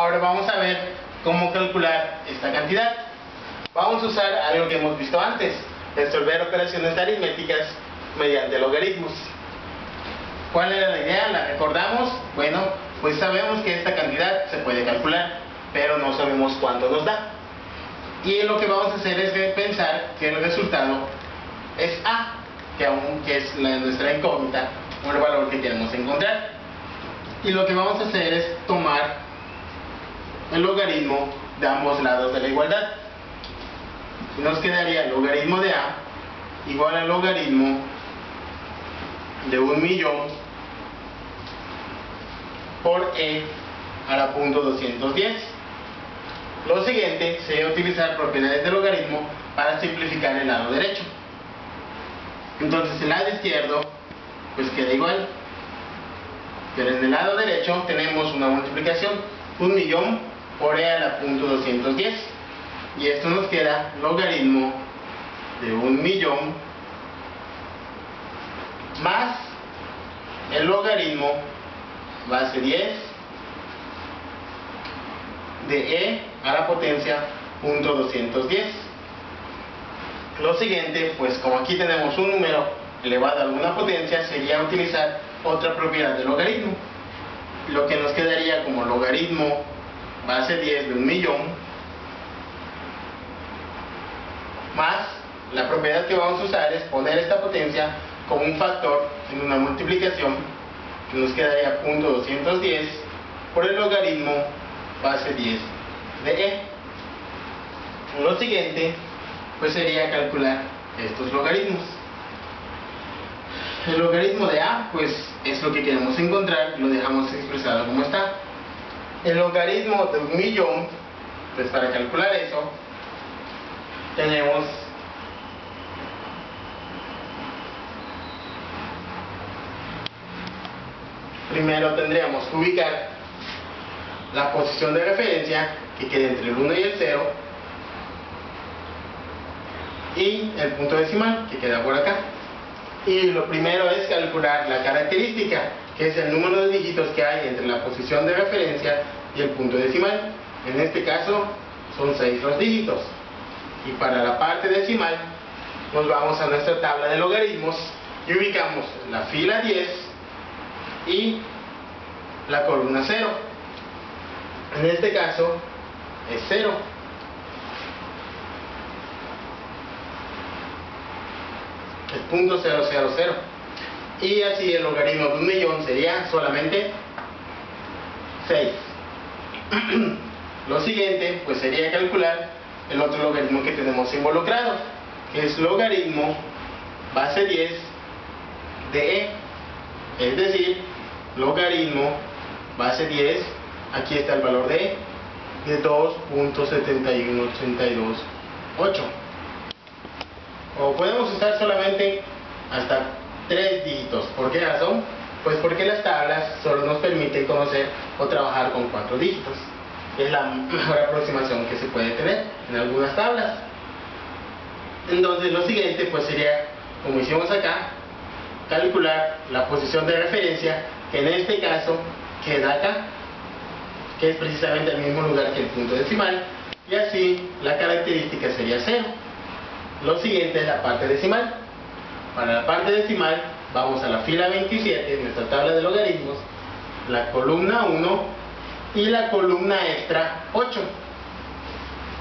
Ahora vamos a ver cómo calcular esta cantidad. Vamos a usar algo que hemos visto antes, resolver operaciones aritméticas mediante logaritmos. ¿Cuál era la idea? ¿La recordamos? Bueno, pues sabemos que esta cantidad se puede calcular, pero no sabemos cuánto nos da. Y lo que vamos a hacer es pensar que el resultado es A, que es nuestra incógnita, o el valor que queremos encontrar. Y lo que vamos a hacer es tomar el logaritmo de ambos lados de la igualdad. Y nos quedaría el logaritmo de A igual al logaritmo de 1.000.000 por E a la punto 210. Lo siguiente sería utilizar propiedades del logaritmo para simplificar el lado derecho. Entonces el lado izquierdo pues queda igual, pero en el lado derecho tenemos una multiplicación, 1.000.000 por E a la punto 210, y esto nos queda logaritmo de 1.000.000 más el logaritmo base 10 de E a la potencia punto 210. Lo siguiente, pues como aquí tenemos un número elevado a alguna potencia, sería utilizar otra propiedad del logaritmo. Lo que nos quedaría como logaritmo base 10 de 1.000.000 más la propiedad que vamos a usar es poner esta potencia como un factor en una multiplicación, que nos quedaría punto 210 por el logaritmo base 10 de E. Lo siguiente pues sería calcular estos logaritmos. El logaritmo de A pues es lo que queremos encontrar, lo dejamos expresado como está. El logaritmo de 1.000.000, pues para calcular eso tenemos primero tendríamos que ubicar la posición de referencia que queda entre el 1 y el 0 y el punto decimal que queda por acá. Y lo primero es calcular la característica, que es el número de dígitos que hay entre la posición de referencia y el punto decimal. En este caso son 6 los dígitos. Y para la parte decimal nos vamos a nuestra tabla de logaritmos y ubicamos la fila 10 y la columna 0. En este caso es 0. Es punto 000. Y así el logaritmo de 1.000.000 sería solamente 6. Lo siguiente pues sería calcular el otro logaritmo que tenemos involucrado, que es logaritmo base 10 de E, es decir, logaritmo base 10, aquí está el valor de E, de 2.71828. O podemos usar solamente hasta 3 dígitos. ¿Por qué razón? Pues porque las tablas solo nos permiten conocer o trabajar con 4 dígitos. Es la mejor aproximación que se puede tener en algunas tablas. Entonces lo siguiente pues sería, como hicimos acá, calcular la posición de referencia, que en este caso queda acá, que es precisamente el mismo lugar que el punto decimal, y así la característica sería 0. Lo siguiente es la parte decimal. Para la parte decimal vamos a la fila 27 en nuestra tabla de logaritmos, la columna 1 y la columna extra 8.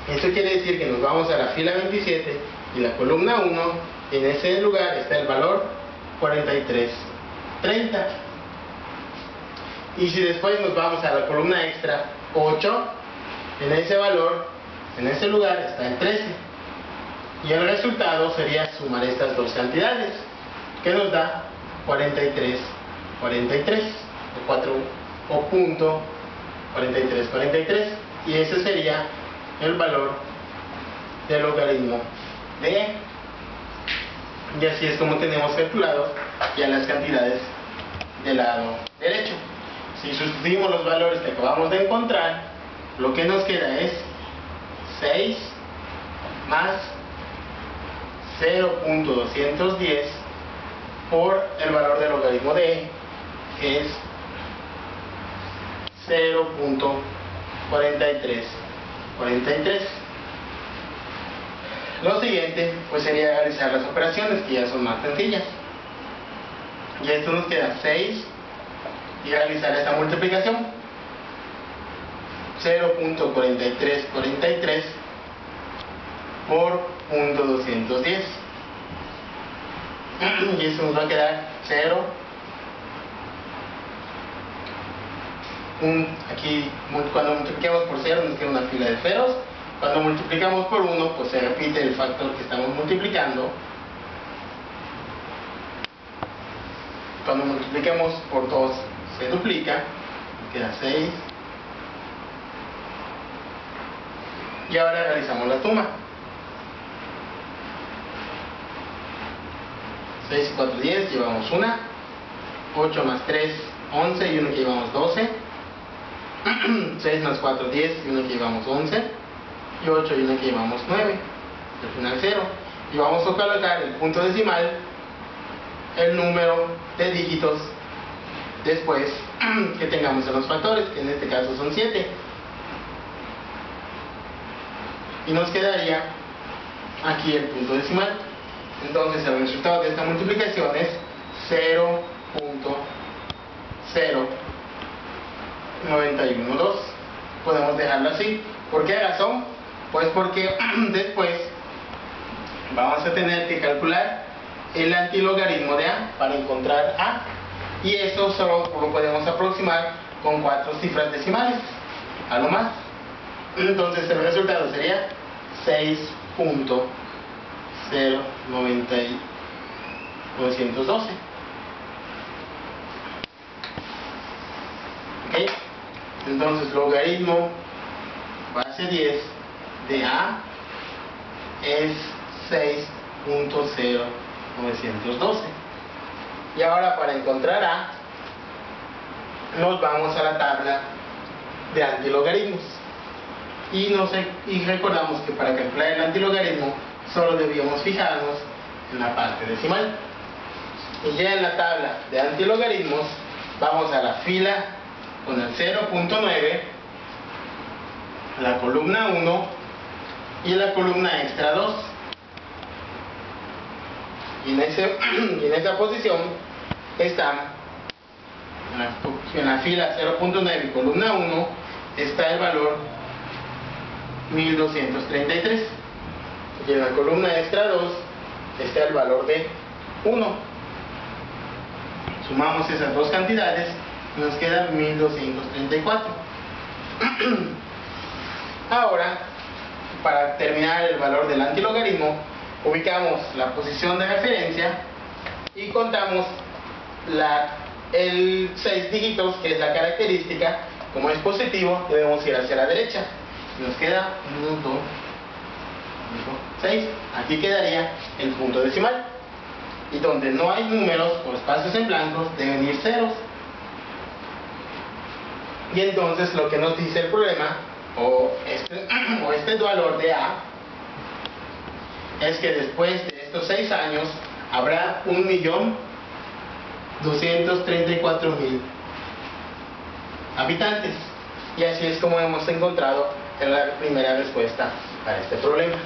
Esto quiere decir que nos vamos a la fila 27 y la columna 1, en ese lugar está el valor 4330. Y si después nos vamos a la columna extra 8, en ese valor, en ese lugar está el 13. Y el resultado sería sumar estas dos cantidades, que nos da 4343, o punto 4343, y ese sería el valor del logaritmo de E. Y así es como tenemos calculado ya las cantidades del lado derecho. Si sustituimos los valores que acabamos de encontrar, lo que nos queda es 6 más 0.210 por el valor del logaritmo de E, que es 0.43. 43, 43. Lo siguiente pues sería realizar las operaciones, que ya son más sencillas. Y esto nos queda 6 y realizar esta multiplicación. 0.4343 por 0.210. Y esto nos va a quedar 0. Aquí cuando multiplicamos por 0 nos queda una fila de ceros. Cuando multiplicamos por 1 pues se repite el factor que estamos multiplicando. Cuando multiplicamos por 2 se duplica, nos queda 6. Y ahora realizamos la suma. 6 y 4, 10, llevamos 1. 8 más 3, 11 y 1 que llevamos 12. 6 más 4, 10 y 1 que llevamos 11. Y 8 y 1 que llevamos 9. Al final 0. Y vamos a colocar el punto decimal, el número de dígitos después que tengamos en los factores, que en este caso son 7. Y nos quedaría aquí el punto decimal. Entonces el resultado de esta multiplicación es 0.0912. Podemos dejarlo así. ¿Por qué razón? Pues porque después vamos a tener que calcular el antilogaritmo de A para encontrar A. Y eso solo lo podemos aproximar con 4 cifras decimales, a lo más. Entonces el resultado sería 6.0912. ¿Ok? Entonces logaritmo base 10 de A es 6.0912. Y ahora para encontrar A nos vamos a la tabla de antilogaritmos. Y recordamos que para calcular el antilogaritmo solo debíamos fijarnos en la parte decimal. Y ya en la tabla de antilogaritmos vamos a la fila con el 0.9, la columna 1 y la columna extra 2. Y en esa posición está en la fila 0.9 columna 1 está el valor 1233. Y en la columna extra 2 está el valor de 1. Sumamos esas dos cantidades y nos queda 1234. Ahora, para determinar el valor del antilogaritmo, ubicamos la posición de referencia y contamos el 6 dígitos, que es la característica. Como es positivo, debemos ir hacia la derecha. Nos queda 1, 2, 6. Aquí quedaría el punto decimal. Y donde no hay números o espacios en blancos, deben ir ceros. Y entonces lo que nos dice el problema, o este valor de A, es que después de estos 6 años habrá 1.234.000 habitantes. Y así es como hemos encontrado la primera respuesta para este problema.